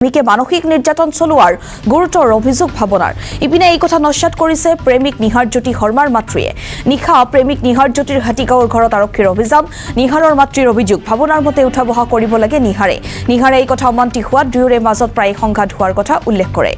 প্ৰেমিকে মানসিক নিৰ্যাতন চলোৱাৰ গুৰুতৰ অভিযোগ ভাৱনাৰ। ইপিনে এই কথা নস্যাৎ কৰিছে প্ৰেমিক নিহাৰজ্যোতি শৰ্মাৰ মাতৃয়ে। নিশা প্ৰেমিক নিহাৰজ্যোতিৰ হাতীগাঁৱৰ ঘৰত আৰক্ষীৰ অভিযান। নিহাৰৰ মাতৃৰ অভিযোগ, ভাৱনাৰ মতে উঠা বহা কৰিব লাগে নিহাৰে। নিহাৰে এই কথা অমান্তি হোৱাত দুয়োৰে মাজত প্ৰায় সংঘাত হোৱাৰ কথা উল্লেখ কৰে।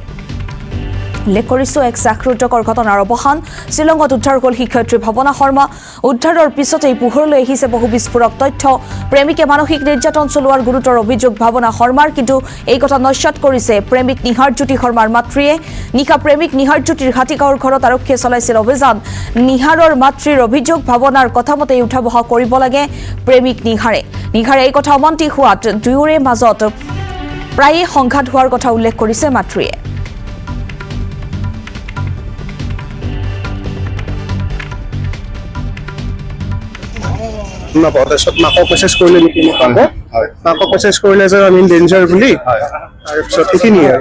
উল্লেখ কৰিছো এক চাকৰুদ্যকৰ ঘটনাৰ অৱসান। শ্বিলঙত উদ্ধাৰ হ'ল শিক্ষয়িত্ৰী ভাৱনা শৰ্মা। উদ্ধাৰৰ পিছতেই পোহৰলৈ আহিছে বহু বিস্ফোৰক তথ্য। প্ৰেমিকে মানসিক নিৰ্যাতন চলোৱাৰ গুৰুতৰ অভিযোগ ভাৱনা শৰ্মাৰ, কিন্তু এই কথা নস্যাৎ কৰিছে প্ৰেমিক নিহাৰজ্যোতি শৰ্মাৰ মাতৃয়ে। নিশা প্ৰেমিক নিহাৰজ্যোতিৰ হাতীগাঁৱৰ ঘৰত আৰক্ষীয়ে চলাইছিল অভিযান। নিহাৰৰ মাতৃৰ অভিযোগ, ভাৱনাৰ কথামতেই উঠা বহা কৰিব লাগে প্ৰেমিক নিহাৰে। নিহাৰে এই কথা অমান্তি হোৱাত দুয়োৰে মাজত প্ৰায়ে সংঘাত হোৱাৰ কথা উল্লেখ কৰিছে মাতৃয়ে। মাকক মেছেজ কৰিলে নেকি মাকক মেছেজ কৰিলে যে আমি ডেঞ্জাৰ বুলি, তাৰপিছত সেইখিনিয়ে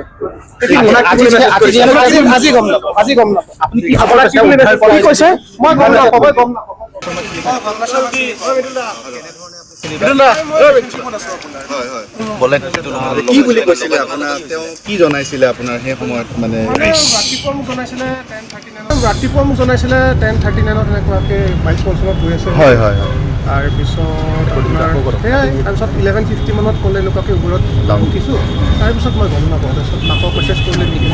কি বুলি কৈছিলে আপোনাৰ, তেওঁ কি জনাইছিলে আপোনাৰ সেই সময়ত? মানে ৰাতিপুৱা মোক জনাইছিলে 10:39 এনেকুৱাকৈ 22 পঞ্চলত গৈ আছে। হয় হয় হয়। তাৰপিছত সেয়াই, তাৰপিছত 11:50 মানত ক'লে এনেকুৱাকৈ ওপৰত উঠিছোঁ। তাৰপিছত মই গম নাপাওঁ। তাৰপিছত মাকক মেছেজ কৰিলে নেকি,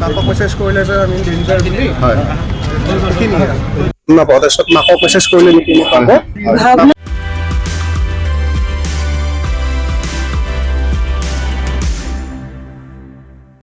মাকক মেছেজ কৰিলে যে আমি ডেঞ্জাৰ বুলি, সেইখিনিয়ে নাপাওঁ। তাৰপিছত মাকক মেছেজ কৰিলে নেকি